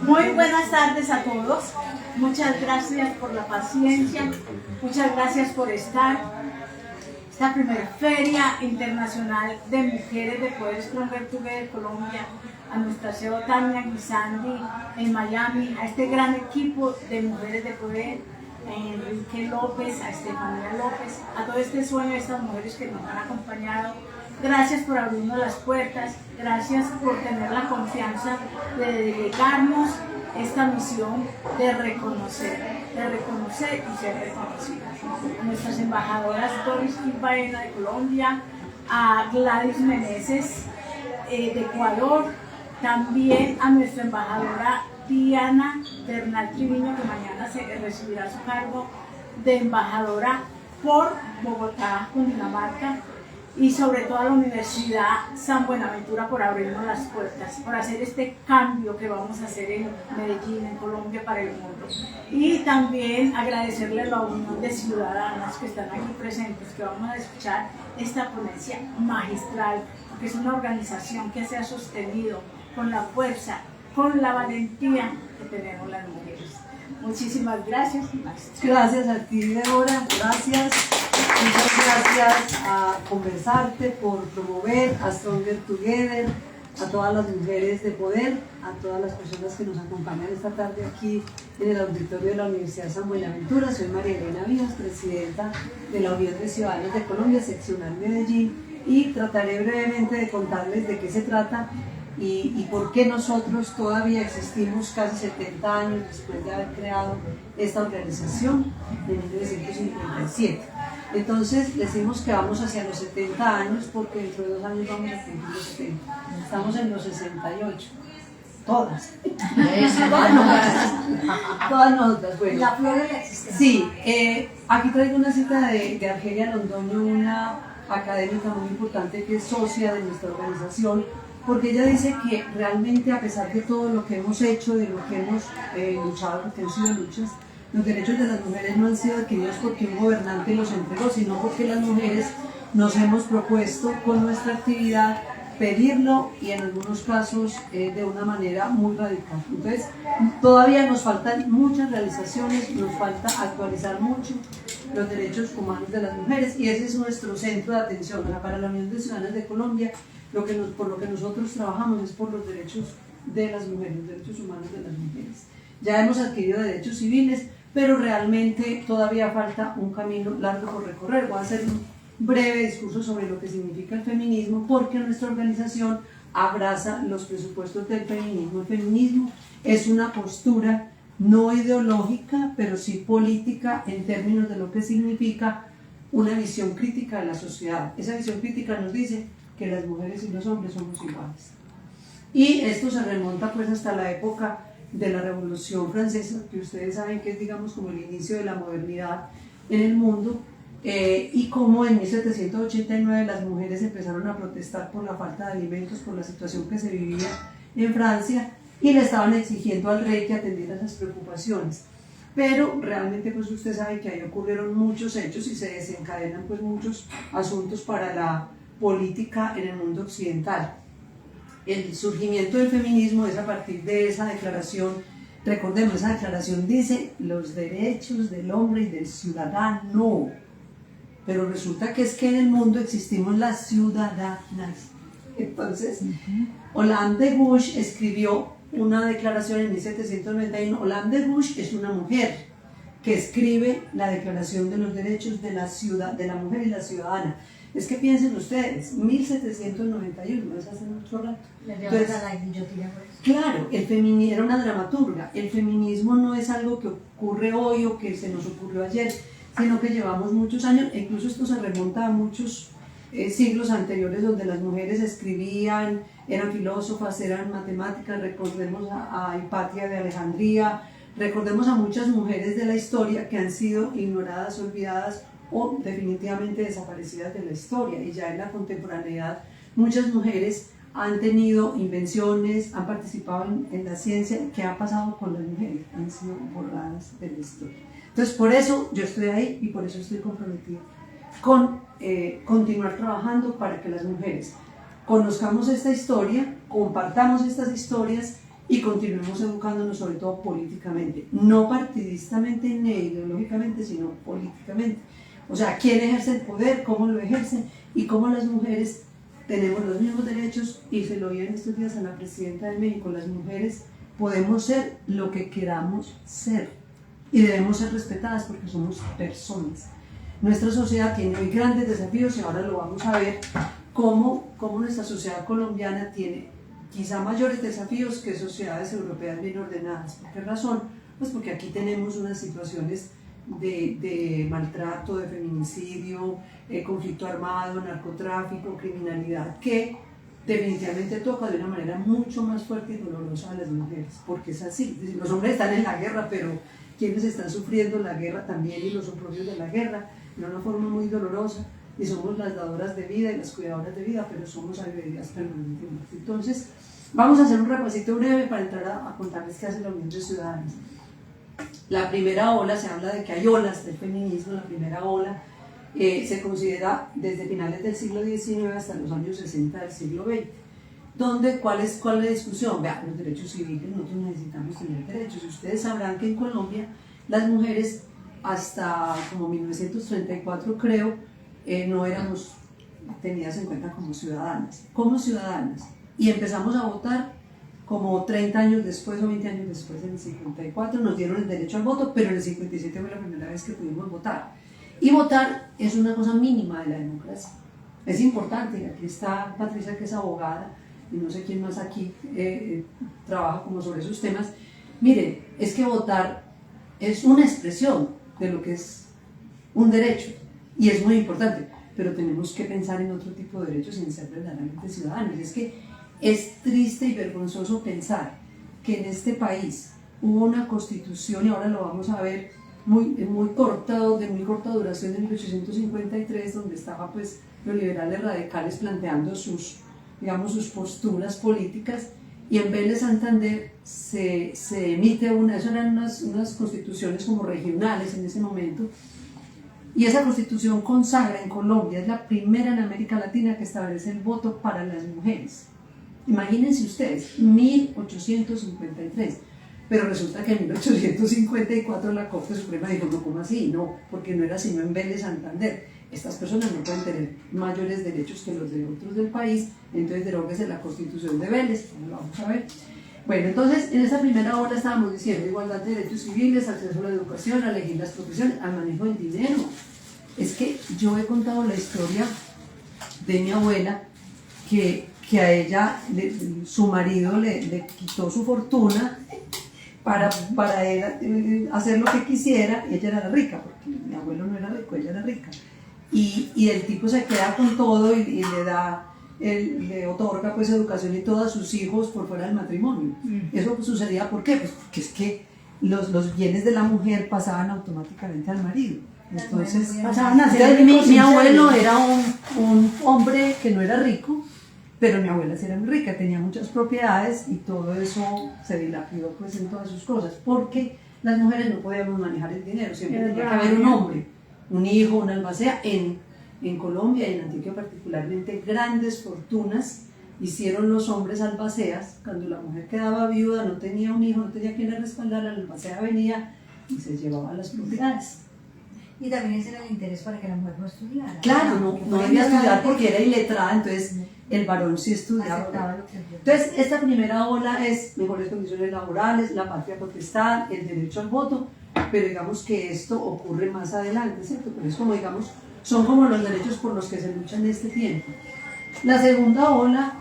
Muy buenas tardes a todos. Muchas gracias por la paciencia. Muchas gracias por estar. Esta primera Feria Internacional de Mujeres de Poder Stronger Together Colombia, a nuestra CEO Tania Guisandi en Miami, a este gran equipo de mujeres de poder, a Enrique López, a Estefanía López, a todo este sueño de estas mujeres que nos han acompañado. Gracias por abrirnos las puertas, gracias por tener la confianza de delegarnos esta misión de reconocer y ser reconocidas. A nuestras embajadoras Doris Baena de Colombia, a Gladys Meneses de Ecuador, también a nuestra embajadora Diana Bernal Triviño, que mañana recibirá su cargo de embajadora por Bogotá, Cundinamarca, y sobre todo a la Universidad San Buenaventura por abrirnos las puertas, por hacer este cambio que vamos a hacer en Medellín, en Colombia, para el mundo. Y también agradecerle a la Unión de Ciudadanas que están aquí presentes, que vamos a escuchar esta ponencia magistral, que es una organización que se ha sostenido con la fuerza, con la valentía que tenemos las mujeres. Muchísimas gracias. Gracias a ti, Débora, gracias. Muchas gracias a Conversarte por promover a Stronger Together, a todas las mujeres de poder, a todas las personas que nos acompañan esta tarde aquí en el auditorio de la Universidad San Buenaventura. Soy María Elena Vivas, presidenta de la Unión de Ciudadanas de Colombia, seccional Medellín, y trataré brevemente de contarles de qué se trata y por qué nosotros todavía existimos casi 70 años después de haber creado esta organización en 1957. Entonces decimos que vamos hacia los 70 años porque dentro de 2 años vamos a cumplir los 70. Estamos en los 68. Todas. Todas nosotras. Bueno. La flor de la existencia. Sí, aquí traigo una cita de Argelia Londoño, una académica muy importante que es socia de nuestra organización, porque ella dice que realmente, a pesar de todo lo que hemos hecho, de lo que hemos luchado, porque han sido luchas, los derechos de las mujeres no han sido adquiridos porque un gobernante los entregó, sino porque las mujeres nos hemos propuesto con nuestra actividad pedirlo, y en algunos casos de una manera muy radical. Entonces, todavía nos faltan muchas realizaciones, nos falta actualizar mucho los derechos humanos de las mujeres, y ese es nuestro centro de atención. Para la Unión de Ciudadanas de Colombia, por lo que nosotros trabajamos es por los derechos de las mujeres, los derechos humanos de las mujeres. Ya hemos adquirido derechos civiles, pero realmente todavía falta un camino largo por recorrer. Voy a hacer un breve discurso sobre lo que significa el feminismo, porque nuestra organización abraza los presupuestos del feminismo. El feminismo es una postura no ideológica, pero sí política, en términos de lo que significa una visión crítica de la sociedad. Esa visión crítica nos dice que las mujeres y los hombres somos iguales. Y esto se remonta pues hasta la época de la Revolución Francesa, que ustedes saben que es, digamos, como el inicio de la modernidad en el mundo, y como en 1789 las mujeres empezaron a protestar por la falta de alimentos, por la situación que se vivía en Francia, y le estaban exigiendo al rey que atendiera esas preocupaciones. Pero realmente pues usted sabe que ahí ocurrieron muchos hechos y se desencadenan pues muchos asuntos para la política en el mundo occidental. El surgimiento del feminismo es a partir de esa declaración. Recordemos, esa declaración dice los derechos del hombre y del ciudadano, pero resulta que es que en el mundo existimos las ciudadanas. Entonces, Hollande Bush escribió una declaración en 1791. Hollande Bush es una mujer que escribe la Declaración de los Derechos de la Mujer y la Ciudadana. Es que piensen ustedes, 1791, no es hace mucho rato. Entonces, claro, el feminismo era una dramaturga. El feminismo no es algo que ocurre hoy o que se nos ocurrió ayer, sino que llevamos muchos años, e incluso esto se remonta a muchos siglos anteriores, donde las mujeres escribían, eran filósofas, eran matemáticas. Recordemos a Hipatia de Alejandría, recordemos a muchas mujeres de la historia que han sido ignoradas, olvidadas o definitivamente desaparecidas de la historia. Y ya en la contemporaneidad muchas mujeres han tenido invenciones, han participado en la ciencia. ¿Qué ha pasado con las mujeres? Han sido borradas de la historia. Entonces por eso yo estoy ahí y por eso estoy comprometida con continuar trabajando para que las mujeres conozcamos esta historia, compartamos estas historias y continuemos educándonos sobre todo políticamente, no partidistamente ni ideológicamente, sino políticamente. O sea, quién ejerce el poder, cómo lo ejercen y cómo las mujeres tenemos los mismos derechos, y se lo oí en estos días a la presidenta de México, las mujeres podemos ser lo que queramos ser y debemos ser respetadas porque somos personas. Nuestra sociedad tiene hoy grandes desafíos y ahora lo vamos a ver cómo nuestra sociedad colombiana tiene quizá mayores desafíos que sociedades europeas bien ordenadas. ¿Por qué razón? Pues porque aquí tenemos unas situaciones de maltrato, de feminicidio, conflicto armado, narcotráfico, criminalidad, que definitivamente toca de una manera mucho más fuerte y dolorosa a las mujeres, porque es así. Los hombres están en la guerra, pero quienes están sufriendo la guerra también y los oprimidos de la guerra, de una forma muy dolorosa, y somos las dadoras de vida y las cuidadoras de vida, pero somos agredidas permanentemente. Entonces, vamos a hacer un repasito breve para entrar a contarles qué hace la Unión de Ciudadanas. La primera ola, se habla de que hay olas del feminismo. La primera ola se considera desde finales del siglo XIX hasta los años 60 del siglo XX. ¿Cuál es la discusión? Vean, los derechos civiles, nosotros necesitamos tener derechos. Ustedes sabrán que en Colombia las mujeres hasta como 1934 creo, no éramos tenidas en cuenta como ciudadanas. Y empezamos a votar como 30 años después o 20 años después, en el 54 nos dieron el derecho al voto, pero en el 57 fue la primera vez que pudimos votar. Y votar es una cosa mínima de la democracia. Es importante, aquí está Patricia, que es abogada, y no sé quién más aquí trabaja como sobre esos temas. Miren, es que votar es una expresión de lo que es un derecho, y es muy importante, pero tenemos que pensar en otro tipo de derechos sin ser verdaderamente ciudadanos. Es que es triste y vergonzoso pensar que en este país hubo una constitución, y ahora lo vamos a ver, de muy corta duración, de 1853, donde estaban pues los liberales radicales planteando sus posturas políticas, y en Vélez Santander se emite eso eran unas constituciones como regionales en ese momento, y esa constitución consagra en Colombia, es la primera en América Latina que establece el voto para las mujeres. Imagínense ustedes, 1853, pero resulta que en 1854 la Corte Suprema dijo, no, ¿cómo así? No, porque no era sino en Vélez Santander. Estas personas no pueden tener mayores derechos que los de otros del país, entonces deróguese la Constitución de Vélez, lo vamos a ver. Bueno, entonces en esta primera ola estábamos diciendo igualdad de derechos civiles, acceso a la educación, a elegir las profesiones, al manejo del dinero. Es que yo he contado la historia de mi abuela, que a ella, su marido le quitó su fortuna para él hacer lo que quisiera, y ella era la rica, porque mi abuelo no era rico, ella era rica. Y el tipo se queda con todo y le otorga pues educación y todo a sus hijos por fuera del matrimonio. Eso pues sucedía, ¿por qué? Pues porque es que los bienes de la mujer pasaban automáticamente al marido. Entonces, pasaban a ser mi abuelo era un hombre que no era rico, pero mi abuela sí era muy rica, tenía muchas propiedades, y todo eso se dilapidó pues en todas sus cosas, porque las mujeres no podíamos manejar el dinero, siempre tenía que haber un hombre, un hijo, una albacea. En Colombia y en Antioquia particularmente, grandes fortunas hicieron los hombres albaceas. Cuando la mujer quedaba viuda, no tenía un hijo, no tenía quien la respaldara, la albacea venía y se llevaba las propiedades. Y también ese era el interés para que la mujer no estudiara. Claro, no debía estudiar porque era iletrada, entonces el varón sí estudiaba. Entonces, esta primera ola es mejores condiciones laborales, la patria potestad, el derecho al voto, pero digamos que esto ocurre más adelante, ¿cierto? Pero es como, digamos, son como los derechos por los que se lucha en este tiempo. La segunda ola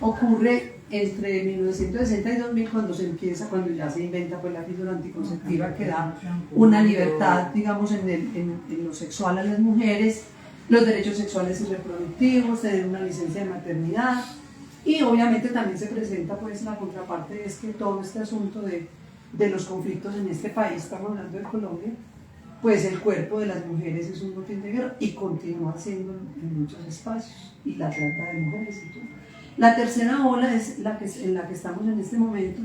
ocurre entre 1960 y 2000, cuando ya se inventa pues la píldora anticonceptiva, que da una libertad, digamos, en lo sexual a las mujeres, los derechos sexuales y reproductivos, tener una licencia de maternidad, y obviamente también se presenta pues la contraparte, es que todo este asunto de los conflictos en este país, estamos hablando de Colombia, pues el cuerpo de las mujeres es un botín de guerra y continúa siendo en muchos espacios, y la trata de mujeres y todo. La tercera ola es en la que estamos en este momento,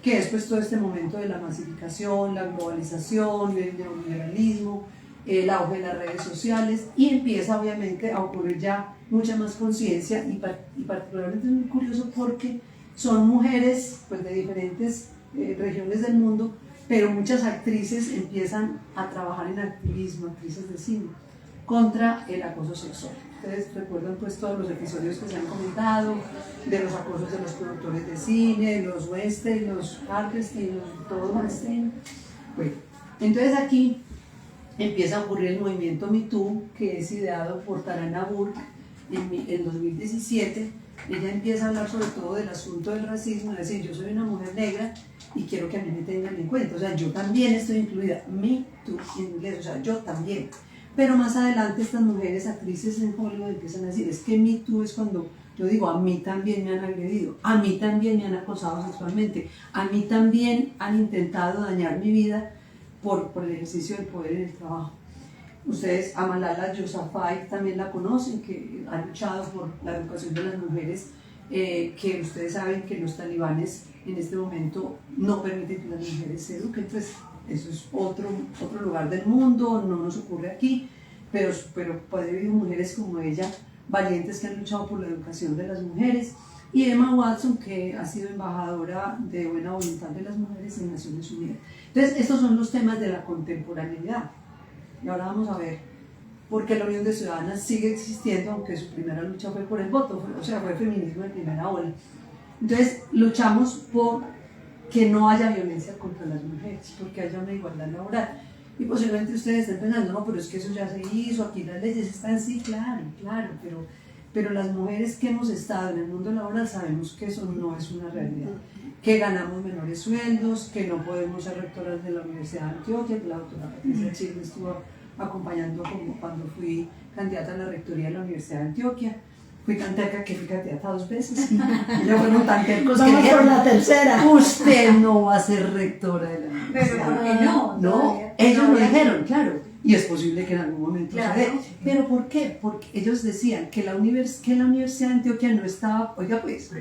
que es pues todo este momento de la masificación, la globalización, el neoliberalismo, el auge de las redes sociales, y empieza obviamente a ocurrir ya mucha más conciencia, y particularmente es muy curioso porque son mujeres pues, de diferentes regiones del mundo, pero muchas actrices empiezan a trabajar en activismo, actrices de cine, contra el acoso sexual. Ustedes recuerdan pues todos los episodios que se han comentado, de los acosos de los productores de cine, los Weinstein, los Harvestein, todos Weinstein. Bueno, entonces aquí empieza a ocurrir el movimiento Me Too, que es ideado por Tarana Burke en 2017. Ella empieza a hablar sobre todo del asunto del racismo, es decir, yo soy una mujer negra y quiero que a mí me tengan en cuenta, o sea, yo también estoy incluida, Me Too en inglés, o sea, yo también. Pero más adelante estas mujeres actrices en Hollywood empiezan a decir, es que Me Too es cuando yo digo, a mí también me han agredido, a mí también me han acosado sexualmente, a mí también han intentado dañar mi vida por el ejercicio del poder en el trabajo. Ustedes a Malala Yousafzai también la conocen, que ha luchado por la educación de las mujeres, que ustedes saben que los talibanes en este momento no permiten que las mujeres se eduquen, pues eso es otro lugar del mundo, no nos ocurre aquí, pero puede haber mujeres como ella, valientes que han luchado por la educación de las mujeres, y Emma Watson, que ha sido embajadora de buena voluntad de las mujeres en Naciones Unidas. Entonces, estos son los temas de la contemporaneidad. Y ahora vamos a ver por qué la Unión de Ciudadanas sigue existiendo, aunque su primera lucha fue por el voto, fue feminismo de primera ola. Entonces, luchamos por que no haya violencia contra las mujeres, porque haya una igualdad laboral. Y posiblemente ustedes estén pensando, no, pero es que eso ya se hizo, aquí las leyes están, sí, claro, pero las mujeres que hemos estado en el mundo laboral sabemos que eso no es una realidad, que ganamos menores sueldos, que no podemos ser rectoras de la Universidad de Antioquia, que la doctora Patricia Chile me estuvo acompañando como cuando fui candidata a la rectoría de la Universidad de Antioquia. Fui tan terca que fui candidata 2 veces. Y yo, bueno, tan tercos que vamos por la tercera. Usted no va a ser rectora de la universidad. Pero ¿por qué no? No, ellos lo dijeron, claro. Y es posible que en algún momento Claro. se dé. ¿Pero por qué? Porque ellos decían que la Universidad de Antioquia no estaba, oigan esto,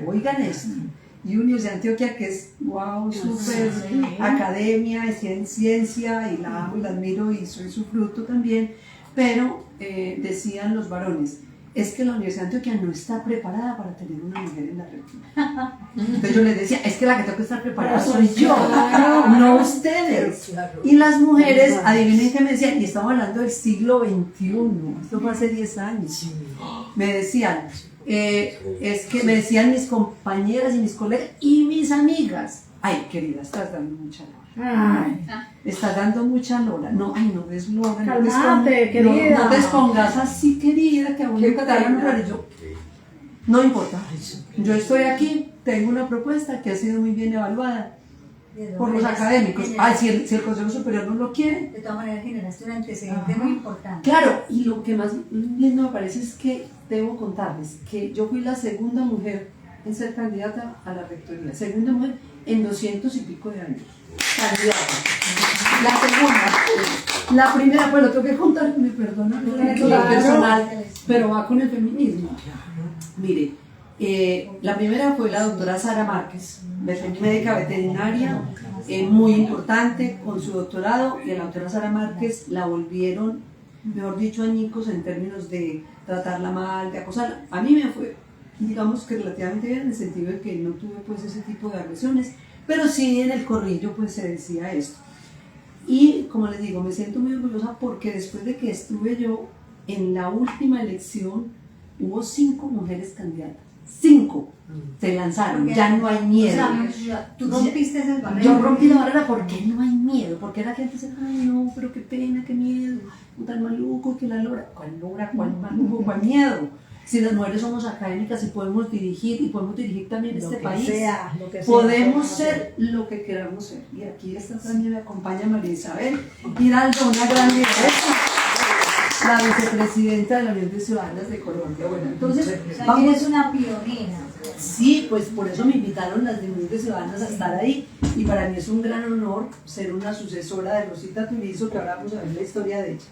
y Universidad de Antioquia que es, wow, súper academia, es ciencia, y la amo y la admiro y soy su fruto también, pero decían los varones, es que la Universidad de Antioquia no está preparada para tener una mujer en la rectoría. Entonces yo les decía, es que la que tengo que estar preparada soy yo, no ustedes. Y las mujeres, adivinen qué me decían, y estamos hablando del siglo XXI, esto fue hace 10 años, me decían, es que me decían mis compañeras y mis colegas y mis amigas, ay querida, estás dando mucha lora. Ay, Estás dando mucha lora. No, ay, no des lora. Cálmate, querida. No te pongas así, querida, que a uno te van a nombrar. Y yo, no importa. Yo estoy aquí, tengo una propuesta que ha sido muy bien evaluada por los académicos. Ay, si el Consejo Superior no lo quiere. De todas maneras, generaste un antecedente muy importante. Claro, y lo que más lindo me parece es que debo contarles que yo fui la segunda mujer en ser candidata a la rectoría. Segunda mujer en 200 y pico de años. Candidata. La segunda. La primera, pues lo tengo que contar, me perdonan, la personal, pero va con el feminismo. Mire, la primera fue la doctora Sara Márquez, médica veterinaria, muy importante con su doctorado, y a la doctora Sara Márquez la volvieron, mejor dicho, añicos en términos de tratarla mal, de acosarla. A mí me fue, digamos que relativamente bien, en el sentido de que no tuve pues ese tipo de agresiones, pero sí en el corrillo pues se decía esto. Y como les digo, me siento muy orgullosa porque después de que estuve yo en la última elección, hubo 5 mujeres candidatas. 5 se lanzaron, ya no hay miedo. O sea, tú rompiste esas barreras. Yo rompí la barrera porque no hay miedo, porque la gente dice, ay no, pero qué pena, qué miedo, un tal maluco, que la lora, cuál maluco, cuál miedo. Si las mujeres somos académicas y podemos dirigir también este país, podemos ser lo que queramos ser. Y aquí esta también me acompaña María Isabel Giraldo, una gran lideresa, la vicepresidenta de la Unión de Ciudadanas de Colombia. Bueno, entonces, vamos. Es una pionera. Sí, pues por eso me invitaron las de Unión de Ciudadanas a estar ahí, y para mí es un gran honor ser una sucesora de Rosita Turizo, que ahora vamos a ver la historia de ella.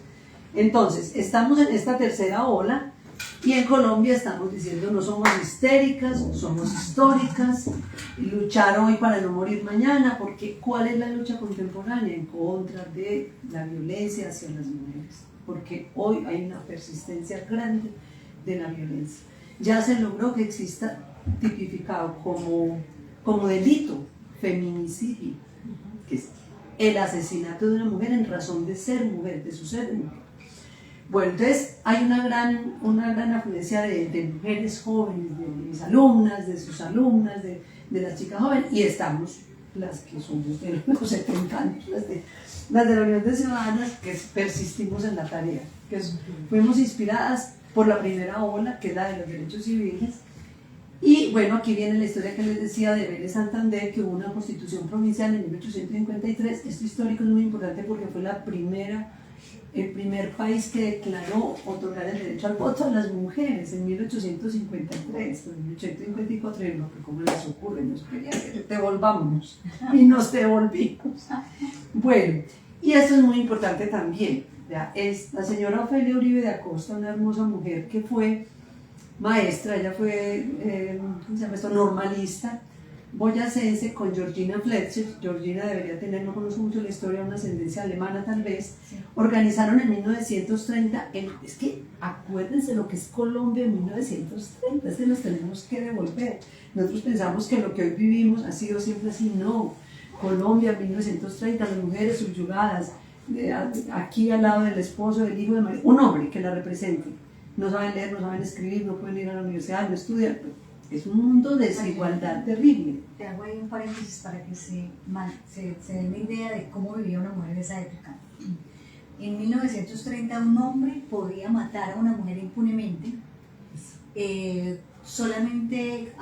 Entonces, estamos en esta tercera ola, y en Colombia estamos diciendo, no somos histéricas, somos históricas, luchar hoy para no morir mañana, porque ¿cuál es la lucha contemporánea? En contra de la violencia hacia las mujeres, porque hoy hay una persistencia grande de la violencia. Ya se logró que exista tipificado como delito, feminicidio, que es el asesinato de una mujer en razón de ser mujer, de su ser mujer. Bueno, entonces hay una gran afluencia de mujeres jóvenes, de mis alumnas, de sus alumnas, de las chicas jóvenes, y estamos las que somos de los 70 años, las de la Unión de Ciudadanas, que persistimos en la tarea, que fuimos inspiradas por la primera ola, que es la de los derechos civiles. Y bueno, aquí viene la historia que les decía de Vélez Santander, que hubo una constitución provincial en 1853. Esto histórico es muy importante porque fue el primer país que declaró otorgar el derecho al voto a las mujeres en 1853, en 1854, y lo que como les ocurre, nos querían que devolvámonos, y nos devolvimos. Bueno, y esto es muy importante también, ¿ya? Es la señora Ofelia Uribe de Acosta, una hermosa mujer que fue maestra, ella fue, ¿cómo se llama esto?, normalista, boyacense, con Georgina Fletcher. Georgina debería tener, no conozco mucho la historia, una ascendencia alemana tal vez. Sí. Organizaron en 1930, es que acuérdense lo que es Colombia en 1930, es que nos tenemos que devolver. Nosotros pensamos que lo que hoy vivimos ha sido siempre así, no. Colombia en 1930, las mujeres subyugadas, aquí al lado del esposo, del hijo de María, un hombre que la represente. No saben leer, no saben escribir, no pueden ir a la universidad, no estudian. Es un mundo de desigualdad terrible. Te hago ahí un paréntesis para que se den una idea de cómo vivía una mujer en esa época. En 1930 un hombre podía matar a una mujer impunemente, solamente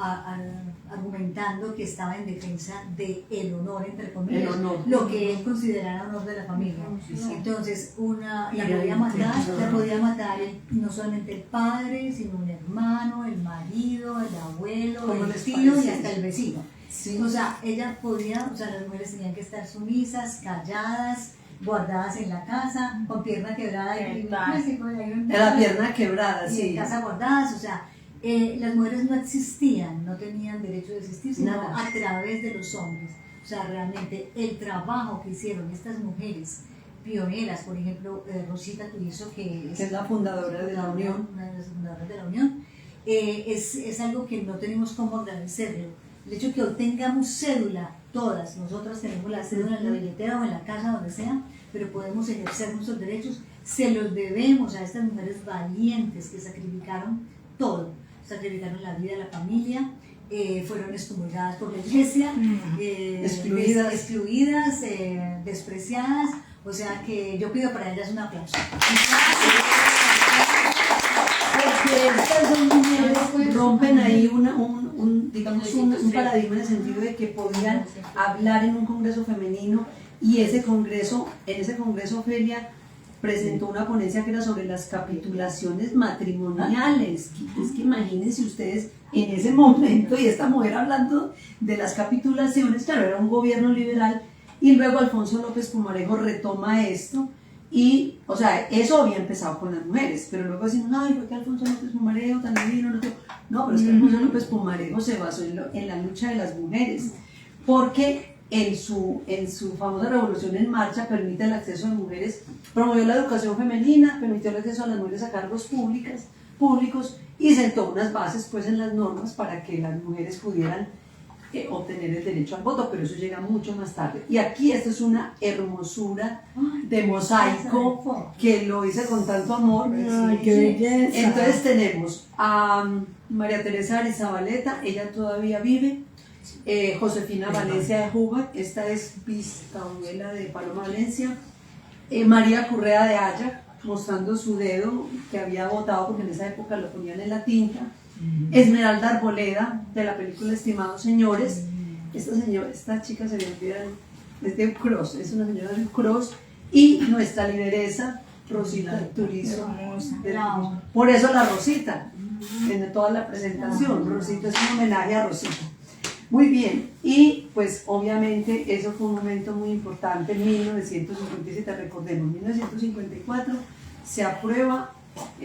argumentando que estaba en defensa del honor, entre comillas, lo que él considerara honor de la familia. Entonces, la podía matar no solamente el padre, sino un hermano, el marido, el abuelo, el tío y hasta el vecino. Sí. O sea, las mujeres tenían que estar sumisas, calladas, guardadas en la casa, con pierna quebrada. La pierna quebrada, sí. Y en casa guardadas, o sea, las mujeres no existían, no tenían derecho de existir, sino a través de los hombres. O sea, realmente el trabajo que hicieron estas mujeres pioneras, por ejemplo, Rosita Turizo, que es la fundadora de la Unión, una de las fundadoras de la Unión, es algo que no tenemos cómo agradecerlo. El hecho de que hoy tengamos cédula, todas, nosotras tenemos la cédula en la billetera o en la casa, donde sea, pero podemos ejercer nuestros derechos, se los debemos a estas mujeres valientes que sacrificaron todo. Sacrificaron la vida de la familia, fueron excomulgadas por la iglesia, excluidas, despreciadas, o sea que yo pido para ellas un aplauso. Porque estas dos mujeres rompen ahí un paradigma en el sentido de que podían hablar en un congreso femenino, y en ese congreso Ofelia presentó una ponencia que era sobre las capitulaciones matrimoniales. Es que imagínense ustedes en ese momento, y esta mujer hablando de las capitulaciones, claro, era un gobierno liberal, y luego Alfonso López Pumarejo retoma esto, y, o sea, eso había empezado con las mujeres, pero luego decimos, ay, fue que Alfonso López Pumarejo tan divino, no, pero es que Alfonso López Pumarejo se basó en la lucha de las mujeres, porque en su famosa Revolución en Marcha permite el acceso de mujeres, promovió la educación femenina, permitió el acceso a las mujeres a cargos públicos, y sentó unas bases pues en las normas para que las mujeres pudieran obtener el derecho al voto, pero eso llega mucho más tarde. Y aquí esto es una hermosura de mosaico que lo hice con tanto amor. ¡Ay, qué belleza! Entonces tenemos a María Teresa Arizabaleta, ella todavía vive. Josefina Valencia de Juba, esta es bisabuela de Paloma Valencia. María Correa de Haya, mostrando su dedo que había votado, porque en esa época lo ponían en la tinta. Esmeralda Arboleda, de la película Estimados Señores. Esta chica se me olvida, es de Ucros, es una señora de Ucros. Y nuestra lideresa, Rosita Turizo. Por eso la Rosita, en toda la presentación. Rosita es un homenaje a Rosita. Muy bien, y pues obviamente eso fue un momento muy importante en 1957, recordemos, en 1954 se aprueba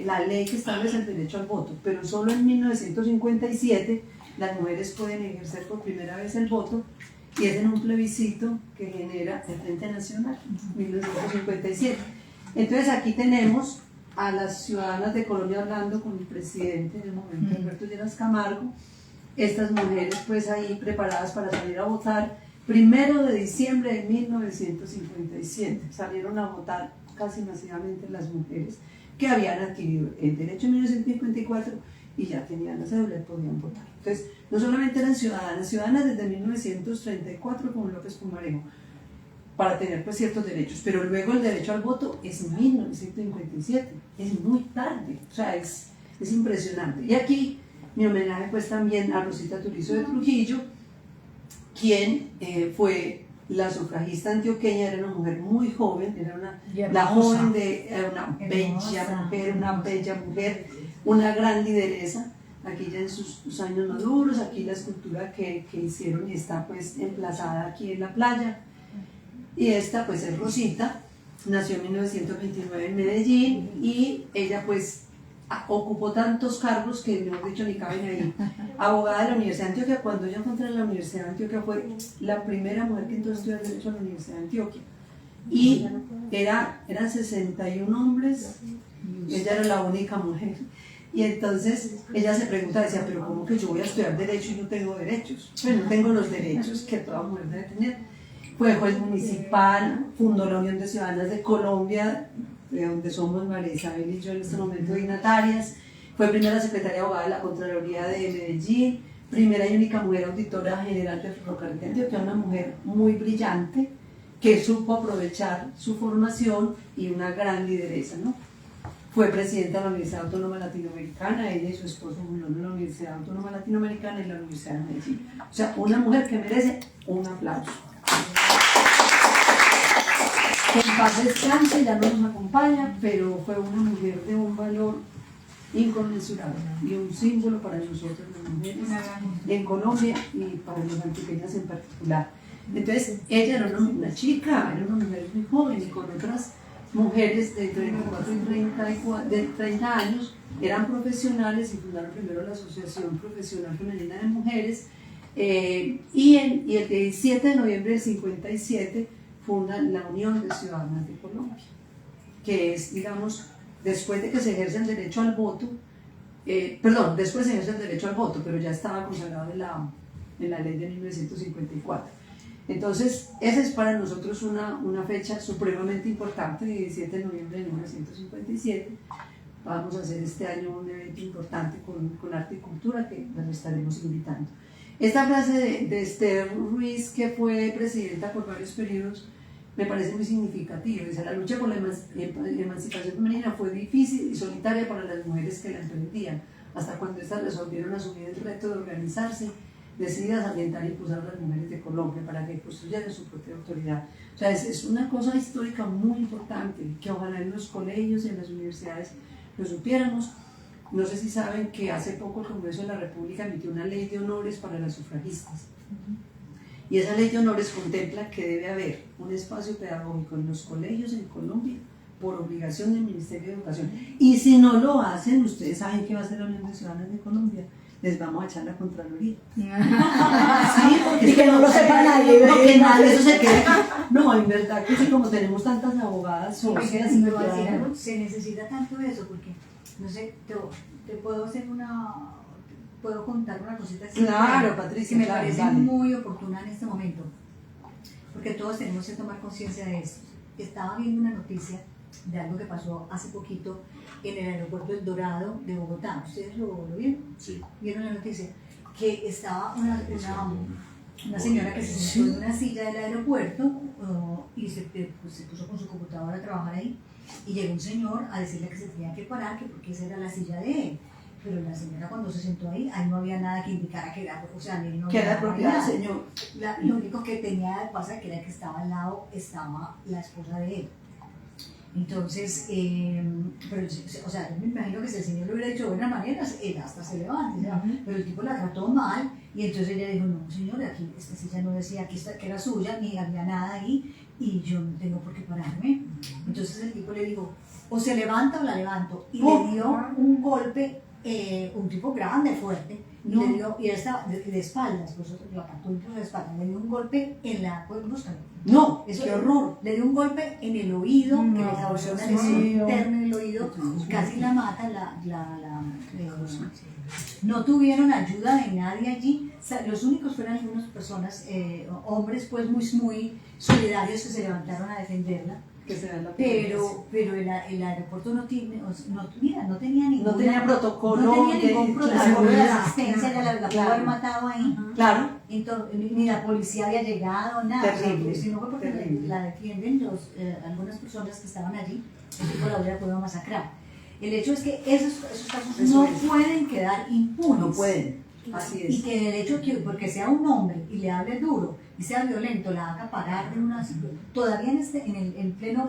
la ley que establece el derecho al voto, pero solo en 1957 las mujeres pueden ejercer por primera vez el voto, y es en un plebiscito que genera el Frente Nacional, 1957. Entonces aquí tenemos a las ciudadanas de Colombia hablando con el presidente en el momento, Alberto Lleras Camargo, estas mujeres pues ahí preparadas para salir a votar. 1 de diciembre de 1957 salieron a votar casi masivamente las mujeres que habían adquirido el derecho en 1954 y ya tenían la cédula y podían votar. Entonces, no solamente eran ciudadanas desde 1934 con López Pumarejo, para tener pues ciertos derechos, pero luego el derecho al voto es 1957, es muy tarde, o sea, es impresionante. Y aquí mi homenaje pues también a Rosita Turizo de Trujillo, quien fue la sufragista antioqueña, era una mujer muy joven, era una bella mujer, una gran lideresa, aquí ya en sus años maduros, aquí la escultura que hicieron y está pues emplazada aquí en la playa. Y esta pues es Rosita, nació en 1929 en Medellín y ella pues ocupó tantos cargos que mejor dicho ni caben ahí. Abogada de la Universidad de Antioquia, cuando yo encontré en la Universidad de Antioquia fue la primera mujer que entró a estudiar Derecho a la Universidad de Antioquia. Y eran 61 hombres, ella era la única mujer. Y entonces ella se pregunta, decía, pero ¿cómo que yo voy a estudiar Derecho y no tengo derechos? Bueno, no tengo los derechos que toda mujer debe tener. Fue juez municipal, fundó la Unión de Ciudadanas de Colombia, de donde somos María Isabel y yo en este momento dignatarias. Fue primera secretaria abogada de la Contraloría de Medellín, primera y única mujer auditora general de Ferrocarril de Antioquia, una mujer muy brillante que supo aprovechar su formación y una gran lideresa, ¿no? Fue presidenta de la Universidad Autónoma Latinoamericana, ella y su esposo fundaron la Universidad Autónoma Latinoamericana y la Universidad de Medellín. O sea, una mujer que merece un aplauso. Que en paz descanse, ya no nos acompaña, pero fue una mujer de un valor inconmensurable y un símbolo para nosotros las mujeres en Colombia y para los antioqueñas en particular. Entonces, ella era una chica, era una mujer muy joven y con otras mujeres de 34 y 30 años, eran profesionales y fundaron primero la Asociación Profesional Femenina de Mujeres y el 17 de noviembre del 57 fundan la Unión de Ciudadanas de Colombia, que es, digamos, después de que se ejerce el derecho al voto, después se ejerce el derecho al voto, pero ya estaba consagrado en la ley de 1954. Entonces, esa es para nosotros una fecha supremamente importante, el 17 de noviembre de 1957. Vamos a hacer este año un evento importante con arte y cultura que nos estaremos invitando. Esta frase de Esther Ruiz, que fue presidenta por varios periodos, me parece muy significativa. Dice, la lucha por la emancipación femenina fue difícil y solitaria para las mujeres que la emprendían, hasta cuando éstas resolvieron asumir el reto de organizarse, decididas a alentar e impulsar a las mujeres de Colombia para que construyeran su propia autoridad. O sea, es una cosa histórica muy importante, que ojalá en los colegios y en las universidades lo supiéramos. No sé si saben que hace poco el Congreso de la República emitió una ley de honores para las sufragistas. Y esa ley de honores contempla que debe haber un espacio pedagógico en los colegios en Colombia por obligación del Ministerio de Educación. Y si no lo hacen, ustedes saben que va a ser la Unión de Ciudadanas de Colombia. Les vamos a echar la Contraloría. Sí, porque y que no lo sepa nadie. No, que nadie, eso se quede. No, en verdad que sí, como tenemos tantas abogadas socias. Se necesita tanto eso, porque, no sé, te puedo hacer puedo contar una cosita así, claro, Patricia, que me claro, parece dale. muy oportuna en este momento, porque todos tenemos que tomar conciencia de esto. Estaba viendo una noticia de algo que pasó hace poquito en el aeropuerto El Dorado de Bogotá. ¿Ustedes lo vieron? Sí. Vieron la noticia, que estaba una señora que se sentó en una silla del aeropuerto y se puso con su computadora a trabajar ahí, y llegó un señor a decirle que se tenía que parar, que porque esa era la silla de él. Pero la señora, cuando se sentó ahí no había nada que indicara que era, o sea, no que era propiedad nada. del señor. Lo único que tenía de pasa que era que estaba al lado, estaba la esposa de él. Entonces, pero, o sea, yo me imagino que si el señor le hubiera dicho de buena manera, él hasta se levanta, ¿sí? Pero el tipo la trató mal, y entonces ella dijo, no señora, aquí esta silla no decía que era suya, ni había nada ahí, y yo no tengo por qué pararme. Entonces el tipo le dijo, o se levanta o la levanto, y le dio un golpe, un tipo grande, fuerte, y le dio, y él estaba de espaldas, pues lo apartó incluso de espaldas, le dio un golpe en la, pues búscalo. No, Eso, qué horror. Le dio un golpe en el oído, que le causó una lesión interna en el oído, casi la mata, no tuvieron ayuda de nadie allí. O sea, los únicos fueron algunas personas, hombres pues muy solidarios que se levantaron a defenderla. Que se da la Pero el aeropuerto no tenía no tenía protocolo no tenía ningún protocolo de seguridad. asistencia, ya la pudo haber matado ahí. Claro. Entonces, ni la policía había llegado, nada. Terrible, O sea, sino fue porque terrible. la defienden algunas personas que estaban allí, el tipo la hubiera podido masacrar. El hecho es que esos casos no pueden quedar impunes. No pueden. Así es. Y que el hecho que porque sea un hombre y le hable duro y sea violento, la haga pagar de una... Todavía en pleno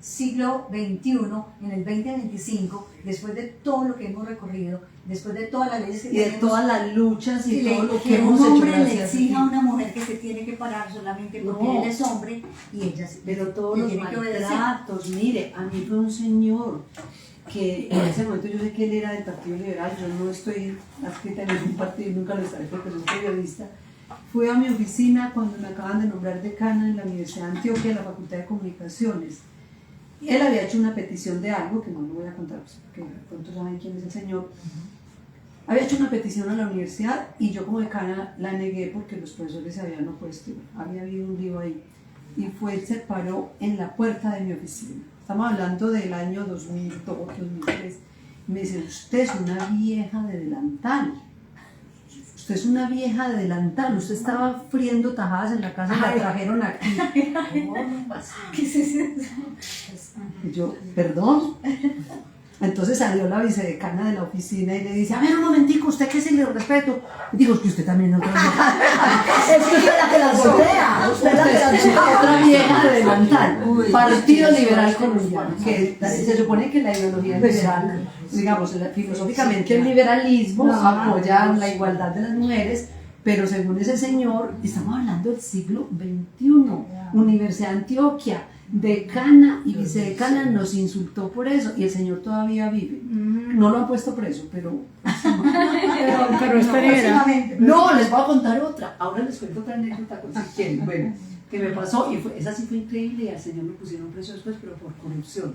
siglo XXI, en el 2025, después de todo lo que hemos recorrido, después de todas las leyes que Y de tenemos, todas las luchas y todo lo que un hemos hecho hombre le gracias exija a a ti. una mujer que se tiene que parar solamente porque No. él es hombre y ella Pero todos le los tiene que obedecer. maltratos, mire, a mí fue un señor que en ese momento yo sé que él era del Partido Liberal, yo no estoy adscrita en ningún partido y nunca lo estaré porque soy periodista. Fue a mi oficina cuando me acaban de nombrar decana en la Universidad de Antioquia, en la Facultad de Comunicaciones. Él había hecho una petición de algo, que no lo voy a contar pues, porque de pronto saben quién es el señor. Había hecho una petición a la universidad y yo como decana la negué porque los profesores se habían opuesto, había habido un lío ahí. Y se paró en la puerta de mi oficina. Estamos hablando del año 2002, 2003. Y me dice, usted es una vieja de delantal. Usted es una vieja de delantal. Usted estaba friendo tajadas en la casa y la trajeron aquí. ¿Qué es eso? Y yo, perdón. Entonces salió la vicedecana de la oficina y le dice, a ver un momentico, ¿usted qué se le respeto? Y digo, es que usted también no Es que usted es la que las voltea. Usted es la que las voltea. otra vieja de delantal, Partido Liberal Colombiano, que se supone que la ideología liberal, digamos, filosóficamente el liberalismo apoya la igualdad de las mujeres, pero según ese señor, estamos hablando del siglo XXI, Universidad de Antioquia, decana y vicedecana nos insultó por eso y el señor todavía vive. No lo han puesto preso, pero Pero espera. no, les voy a contar otra. Ahora les cuento otra anécdota con si quieren. Bueno, que me pasó y esa sí fue increíble y al señor lo pusieron preso después, pero por corrupción.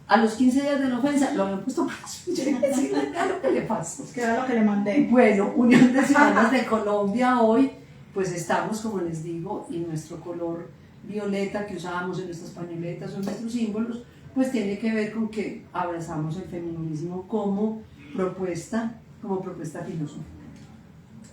A los 15 días de la ofensa lo habían puesto preso. Yo dije, sí, lo que le pasó. Que era lo que le mandé. Bueno, Unión de Ciudadanas de Colombia hoy, pues estamos, como les digo, y nuestro color violeta que usábamos en nuestras pañoletas o en nuestros símbolos, pues tiene que ver con que abrazamos el feminismo como propuesta filosófica.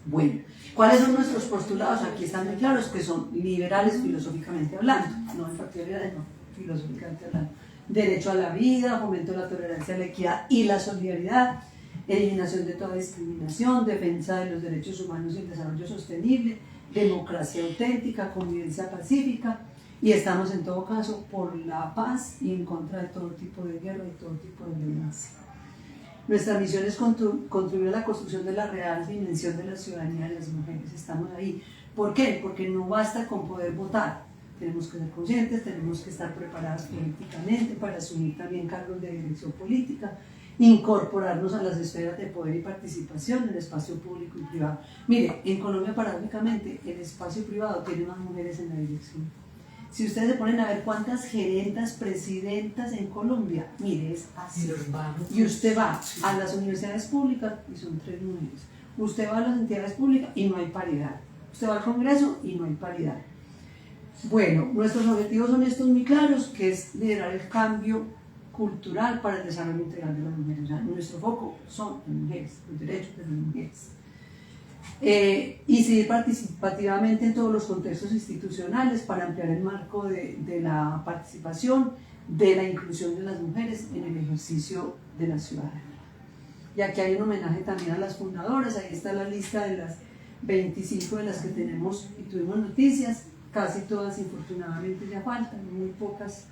Bueno, ¿cuáles son nuestros postulados? Aquí están muy claros, que son liberales filosóficamente hablando, no en partido liberal, no, filosóficamente hablando. Derecho a la vida, fomento de la tolerancia, la equidad y la solidaridad, eliminación de toda discriminación, defensa de los derechos humanos y el desarrollo sostenible, democracia auténtica, convivencia pacífica, y estamos en todo caso por la paz y en contra de todo tipo de guerra y todo tipo de violencia. Nuestra misión es contribuir a la construcción de la real dimensión de la ciudadanía de las mujeres. Estamos ahí. ¿Por qué? Porque no basta con poder votar. Tenemos que ser conscientes, tenemos que estar preparadas políticamente para asumir también cargos de dirección política, incorporarnos a las esferas de poder y participación en el espacio público y privado. Mire, en Colombia paradójicamente el espacio privado tiene más mujeres en la dirección. Si ustedes se ponen a ver cuántas gerentas, presidentas en Colombia, mire, es así. Y usted va a las universidades públicas y son 3 mujeres. Usted va a las entidades públicas y no hay paridad. Usted va al Congreso y no hay paridad. Bueno, nuestros objetivos son estos muy claros, que es liderar el cambio cultural para el desarrollo integral de las mujeres. O sea, nuestro foco son las mujeres, los derechos de las mujeres. Y seguir participativamente en todos los contextos institucionales para ampliar el marco de la participación, de la inclusión de las mujeres en el ejercicio de la ciudadanía. Y aquí hay un homenaje también a las fundadoras, ahí está la lista de las 25 de las que tenemos y tuvimos noticias, casi todas infortunadamente ya faltan, muy pocas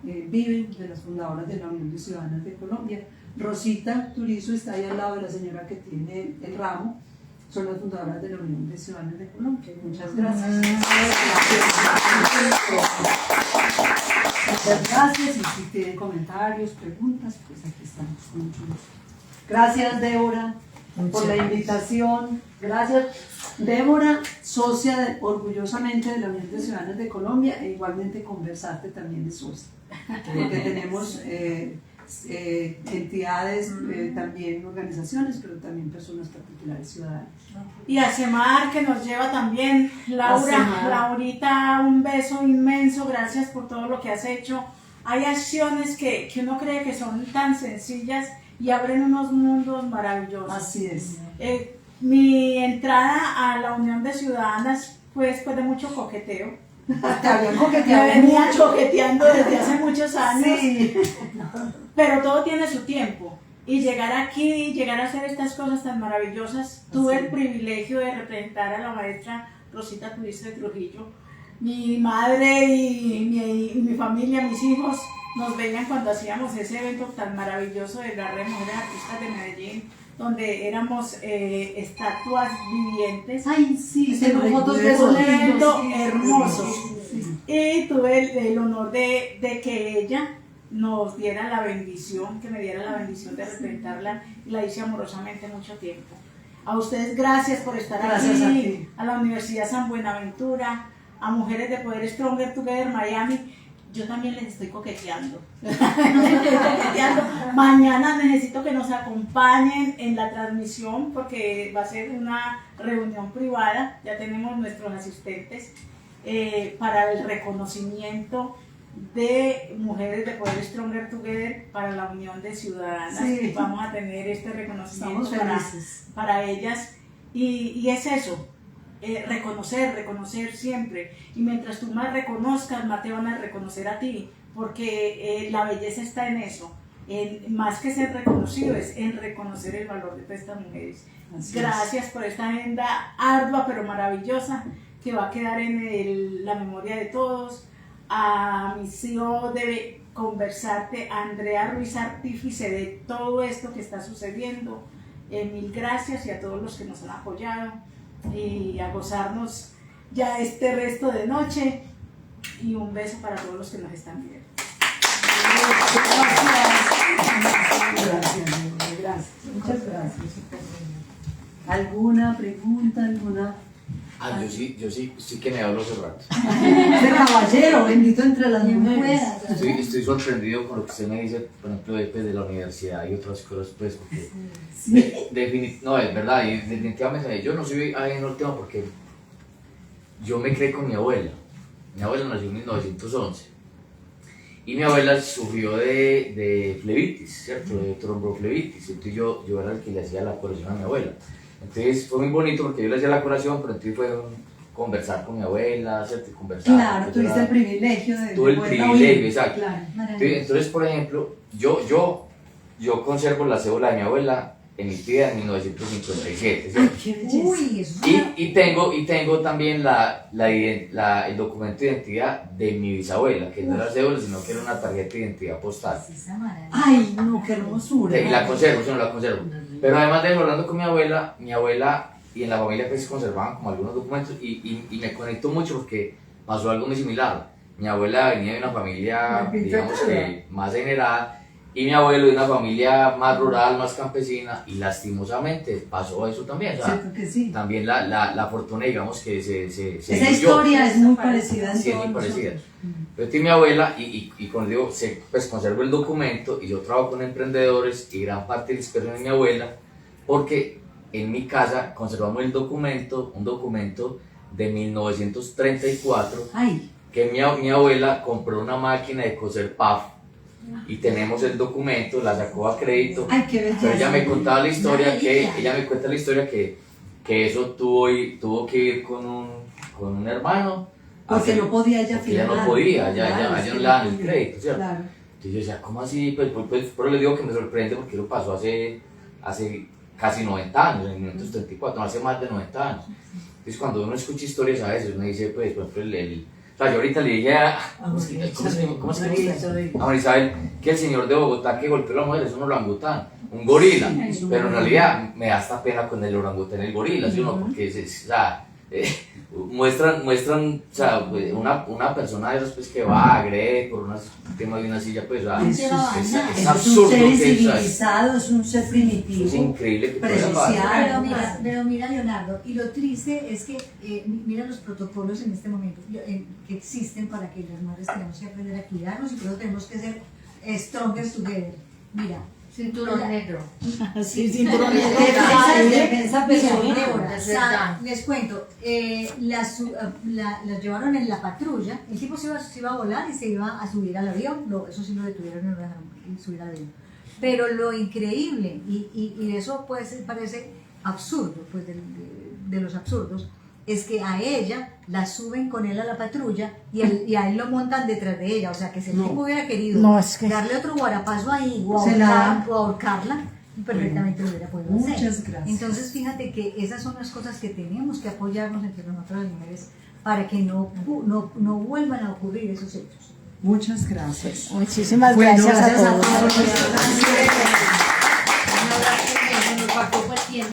viven, de las fundadoras de la Unión de Ciudadanas de Colombia. Rosita Turizo está ahí al lado de la señora que tiene el ramo, son las fundadoras de la Unión de Ciudadanas de Colombia. Muchas gracias. Muchas gracias, y si tienen comentarios, preguntas, pues aquí estamos con mucho gusto. Gracias, Débora, por la invitación. Gracias, Débora, socia orgullosamente de la Unión de Ciudadanas de Colombia, e igualmente Conversarte también es socia, porque tenemos entidades, también organizaciones, pero también personas particulares, ciudadanas. Y a Semar, que nos lleva también. Semar. Laurita, un beso inmenso, gracias por todo lo que has hecho. Hay acciones que uno cree que son tan sencillas y abren unos mundos maravillosos. Así es. Mi entrada a la Unión de Ciudadanas fue después de mucho coqueteo. Te habían Me coqueteado venía mucho. coqueteando desde hace muchos años, Sí. pero todo tiene su tiempo. Y llegar aquí, llegar a hacer estas cosas tan maravillosas, tuve el privilegio de representar a la maestra Rosita Turista de Trujillo. Mi madre y mi familia, mis hijos, nos veían cuando hacíamos ese evento tan maravilloso de la Red de Mujeres Artistas de Medellín, donde éramos estatuas vivientes. Ay, sí, Tengo fotos de eso. un evento hermoso. Sí. Y tuve el honor de que ella nos diera la bendición, que me diera la bendición de representarla, y la hice amorosamente mucho tiempo. A ustedes gracias por estar Gracias a aquí, ti. a la Universidad San Buenaventura, a Mujeres de Poder Stronger Together Miami. Yo también les estoy coqueteando. Mañana necesito que nos acompañen en la transmisión porque va a ser una reunión privada. Ya tenemos nuestros asistentes para el reconocimiento de Mujeres de Poder Stronger Together para la Unión de Ciudadanas. Sí. Vamos a tener este reconocimiento Estamos felices. para ellas. Y es eso. Reconocer siempre, y mientras tú más reconozcas, más te van a reconocer a ti, porque la belleza está en eso, más que ser reconocido, es en reconocer el valor de todas estas mujeres. Así Gracias por esta agenda ardua pero maravillosa que va a quedar en la memoria de todos. A mi CEO de conversarte, a Andrea Ruiz, artífice de todo esto que está sucediendo, mil gracias, y a todos los que nos han apoyado, y a gozarnos ya este resto de noche, y un beso para todos los que nos están viendo. Gracias. Muchas gracias. ¿Alguna pregunta? ¿Alguna? Yo sí que me hablo hace rato. Ese caballero, bendito entre las mujeres. Estoy sorprendido con lo que usted me dice, por ejemplo, de la universidad y otras cosas, pues, porque no, es verdad, y definitivamente yo no soy ahí en el tema porque yo me crié con mi abuela. Mi abuela nació en 1911 y mi abuela sufrió de flebitis, ¿cierto? De tromboflebitis. Entonces yo era el que le hacía la curación a mi abuela. Entonces fue muy bonito porque yo le hacía la curación, pero entonces fue conversar con mi abuela, ¿cierto? Conversar. Claro, tuviste el privilegio de Tuve el poderla privilegio, oír. exacto. Claro. Entonces, por ejemplo, yo conservo la cédula de mi abuela emitida en 1957, ¿cierto? Qué belleza. Uy, eso es una... Y tengo también el documento de identidad de mi bisabuela, que no era cédula, sino que era una tarjeta de identidad postal. Esa maravilla. Ay, no, qué hermosura. Y la conservo, sí, no la conservo. Pero además de eso, hablando con mi abuela y en la familia pues conservaban como algunos documentos, y me conectó mucho porque pasó algo muy similar. Mi abuela venía de una familia, digamos que más adinerada, y mi abuelo de una familia más rural, más campesina, y lastimosamente pasó eso también. O sea, Cierto que sí. también la fortuna, digamos que se Esa diluyó. historia es muy parecida en Sí, es todos muy parecida. nosotros. Yo tengo mi abuela y cuando digo, pues conservo el documento, y yo trabajo con emprendedores y gran parte de la inspiración es mi abuela, porque en mi casa conservamos un documento de 1934, Ay, que mi abuela compró una máquina de coser PAF, y tenemos el documento, la sacó a crédito. ay, qué belleza. Pero ella me contaba la historia Maravilla. ella me cuenta la historia que eso tuvo que ir con un hermano. Porque no podía ella porque ella no firmar. podía, ya Claro, es no que le daban el podía. crédito, ¿cierto? Claro. Entonces yo decía, ¿cómo así? Pues pero les digo que me sorprende porque eso pasó hace casi 90 años, en 1934, no, hace más de 90 años. Entonces cuando uno escucha historias a veces, uno dice, pues, por ejemplo, o sea, yo ahorita le dije a Marisabel que el señor de Bogotá que golpeó a la mujer es un orangután, un gorila, pero en realidad me da esta pena con el orangután y el gorila, ¿sí o no? Porque o sea, muestran o sea, una persona de esos pues, que va a agredir por un tema de una silla, pues, o sea, es absurdo Es un ser que eso, civilizado, es un ser primitivo. es increíble que pueda Prejudicial. pasar. Pero mira, Leonardo, y lo triste es que, mira los protocolos en este momento que existen para que las madres tenemos que aprender a cuidarnos, y por eso tenemos que ser stronger together. Mira, Cinturón negro. Sí, cinturón de Defensa personal. Débora, Es verdad. les cuento, las llevaron en la patrulla, el tipo se iba a volar y se iba a subir al avión, eso sí lo detuvieron y no lo dejaron subir al avión. Pero lo increíble, y eso pues parece absurdo, pues de los absurdos, es que a ella la suben con él a la patrulla y a él lo montan detrás de ella. O sea, que si el tipo hubiera querido darle otro guarapazo ahí o ahorcarla, perfectamente lo hubiera podido hacer. Muchas gracias. Entonces, fíjate que esas son las cosas que tenemos que apoyarnos entre nosotras las mujeres para que no vuelvan a ocurrir esos hechos. Muchas gracias. Muchísimas Bueno, gracias a gracias a todos. todos.